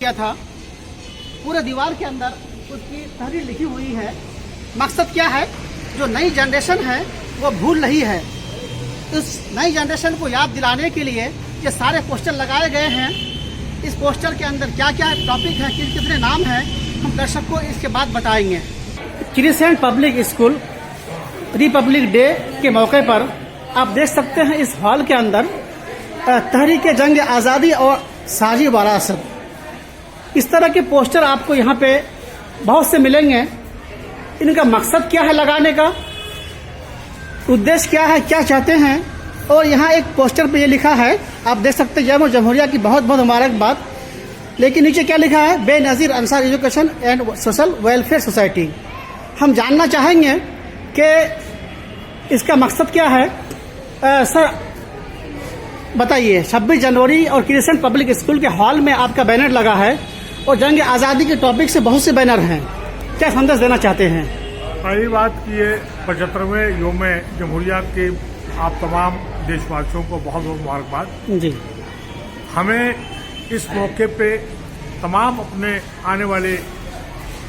किया था। पूरे दीवार के अंदर उसकी तहरीर लिखी हुई है। मकसद क्या है, जो नई जनरेशन है वो भूल रही है। इस नई जनरेशन को याद दिलाने के लिए ये सारे पोस्टर लगाए गए हैं। इस पोस्टर के अंदर क्या क्या टॉपिक है, कितने नाम हैं, हम दर्शक को इसके बाद बताएंगे। Crescent public school Republic day के मौके पर आप देख सकते हैं इस हॉल के अंदर तहरीक जंग आज़ादी और साजी वरासत, इस तरह के पोस्टर आपको यहाँ पे बहुत से मिलेंगे। इनका मकसद क्या है लगाने का, उद्देश्य क्या है, क्या चाहते हैं। और यहाँ एक पोस्टर पे ये लिखा है, आप देख सकते हैं, जय जमहूरिया की बहुत बहुत मुबारकबाद। लेकिन नीचे क्या लिखा है, Benazir Ansar education and social welfare society. हम जानना चाहेंगे कि इसका मकसद क्या है। सर बताइए, 26 जनवरी और क्रिसेंट पब्लिक स्कूल के हॉल में आपका बैनर लगा है और जंग आज़ादी के टॉपिक से बहुत से बैनर हैं, क्या संदेश देना चाहते हैं? पहली बात कि ये 75वें योम जमहूरिया के आप तमाम देशवासियों को बहुत बहुत मुबारकबाद जी। हमें इस मौके पे तमाम अपने आने वाले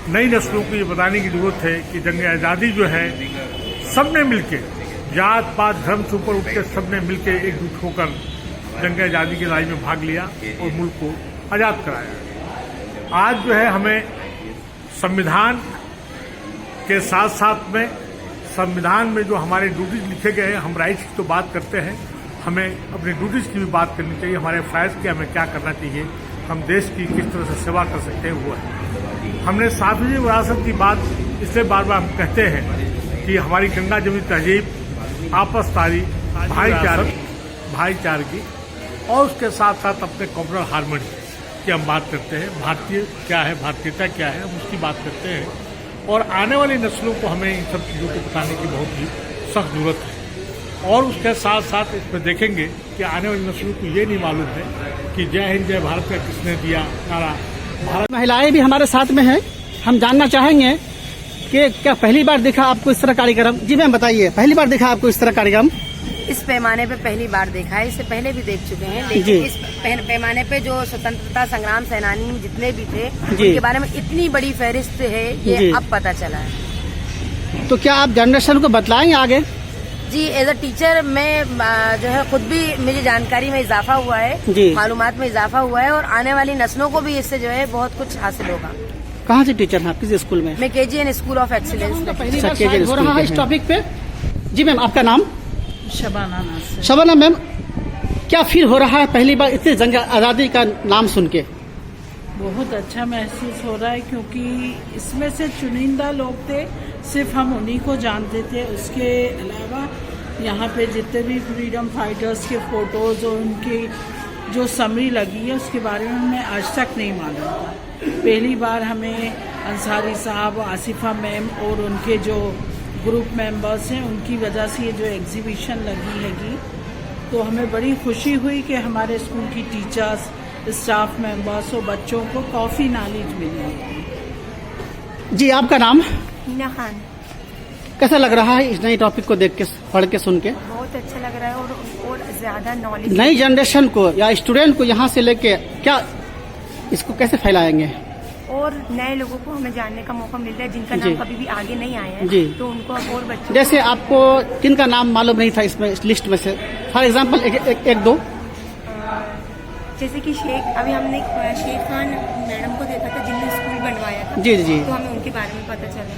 नई नस्लों को ये बताने की जरूरत है कि जंग आज़ादी जो है सबने मिलके, जात पात धर्म से ऊपर उठ के सबने मिलके एकजुट होकर जंग आज़ादी की लड़ाई में भाग लिया और मुल्क को आज़ाद कराया। आज जो है हमें संविधान के साथ साथ में संविधान में जो हमारे ड्यूटीज लिखे गए हैं, हम राइट्स की तो बात करते हैं, हमें अपनी ड्यूटीज की भी बात करनी चाहिए। हमारे फ़र्ज के हमें क्या करना चाहिए, हम देश की किस तरह से सेवा कर सकते हैं, वो है। हमने साझी विरासत की बात इसलिए बार बार हम कहते हैं कि हमारी गंगा जमुनी तहजीब, आपसदारी, भाईचारगी और उसके साथ साथ अपने कॉमनल हार्मनी की हम बात करते हैं। भारतीय क्या है, भारतीयता क्या है, हम उसकी बात करते हैं। और आने वाली नस्लों को हमें इन सब चीज़ों को बताने की बहुत ही सख्त जरूरत है। और उसके साथ साथ इसमें देखेंगे कि आने वाली नस्लों को ये नहीं मालूम है कि जय हिंद जय भारत का किसने दिया नारा। भारत महिलाएं भी हमारे साथ में हैं, हम जानना चाहेंगे कि क्या पहली बार देखा आपको इस तरह कार्यक्रम? जी मैम बताइए, पहली बार देखा आपको इस तरह कार्यक्रम? इस पैमाने पे पहली बार देखा है, इससे पहले भी देख चुके हैं, लेकिन इस पैमाने पे जो स्वतंत्रता संग्राम सेनानी जितने भी थे उनके बारे में इतनी बड़ी फहरिस्त है, ये अब पता चला है। तो क्या आप जनरेशन को बतलाएंगे आगे? जी, एज अ टीचर मैं जो है खुद भी मुझे जानकारी में इजाफा हुआ है, मालूमात में इजाफा हुआ है और आने वाली नस्लों को भी इससे जो है बहुत कुछ हासिल होगा। कहाँ से टीचर हैं आप, किस स्कूल में? मैं KGN स्कूल ऑफ एक्सीलेंस में हो रहा है इस टॉपिक पे। जी मैम, आपका नाम? शबाना मैम, क्या फील हो रहा है पहली बार इतने जंग आज़ादी का नाम सुन के? बहुत अच्छा महसूस हो रहा है, क्योंकि इसमें से चुनिंदा लोग थे, सिर्फ हम उन्हीं को जानते थे। उसके अलावा यहाँ पे जितने भी फ्रीडम फाइटर्स के फोटोज और उनकी जो समरी लगी है उसके बारे में हमें आज तक नहीं मालूम था। पहली बार हमें अंसारी साहब, आसिफा मैम और उनके जो ग्रुप मेंबर्स हैं उनकी वजह से ये जो एग्जीबिशन लगी हैगी, तो हमें बड़ी खुशी हुई कि हमारे स्कूल की टीचर्स, स्टाफ मेंबर्स और बच्चों को काफ़ी नॉलेज मिली है। जी, आपका नाम? हीना खान। कैसा लग रहा है इस नई टॉपिक को देख के, पढ़ के, सुन के? बहुत अच्छा लग रहा है और ज्यादा नॉलेज। नई जनरेशन को या स्टूडेंट को यहाँ से लेके क्या इसको कैसे फैलाएंगे? और नए लोगों को हमें जानने का मौका मिल रहा है जिनका नाम कभी भी आगे नहीं आया है जी। तो उनको और बच्चों, जैसे आपको किनका नाम मालूम नहीं था इसमें, इस लिस्ट में से फॉर एग्जांपल एक दो? जैसे कि अभी हमने शेख खान मैडम को देखा था जिनने स्कूल बनवाया था। जी जी, तो हमें उनके बारे में पता चला।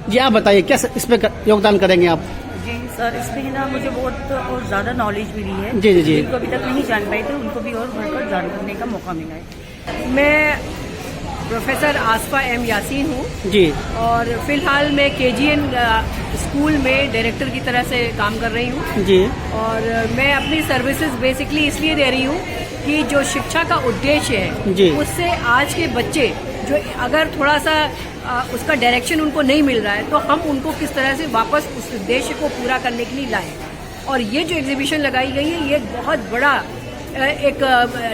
जी, आप बताइए क्या इसमें योगदान करेंगे आप? जी सर, इसमें ना मुझे बहुत और ज़्यादा नॉलेज मिली है। जी जी जी, जिनको अभी तक नहीं जान पाए थे उनको भी और बढ़कर जान करने का मौका मिला है। मैं प्रोफेसर आसफा एम यासीन हूँ जी, और फिलहाल मैं KGN स्कूल में डायरेक्टर की तरह से काम कर रही हूँ जी। और मैं अपनी सर्विसेज बेसिकली इसलिए दे रही हूँ कि जो शिक्षा का उद्देश्य है उससे आज के बच्चे जो अगर थोड़ा सा उसका डायरेक्शन उनको नहीं मिल रहा है तो हम उनको किस तरह से वापस उस उद्देश्य को पूरा करने के लिए लाएं। और ये जो एग्जीबिशन लगाई गई है ये बहुत बड़ा एक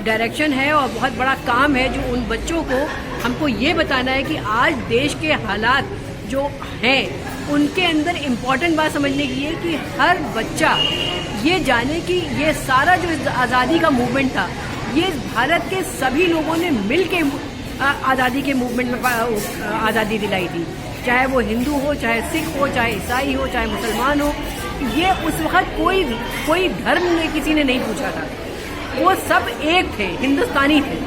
डायरेक्शन है और बहुत बड़ा काम है जो उन बच्चों को हमको ये बताना है कि आज देश के हालात जो हैं उनके अंदर इम्पोर्टेंट बात समझने की है कि हर बच्चा ये जाने कि ये सारा जो आज़ादी का मूवमेंट था ये भारत के सभी लोगों ने मिल के आज़ादी के मूवमेंट में आज़ादी दिलाई थी, चाहे वो हिंदू हो, चाहे सिख हो, चाहे ईसाई हो, चाहे मुसलमान हो। ये उस वक्त कोई धर्म में किसी ने नहीं पूछा था, वो सब एक थे, हिंदुस्तानी थे।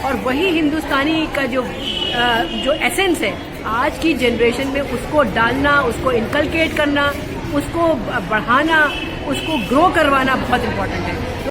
और वही हिंदुस्तानी का जो एसेंस है आज की जनरेशन में, उसको डालना, उसको इनकलकेट करना, उसको बढ़ाना, उसको ग्रो करवाना बहुत इम्पोर्टेंट है।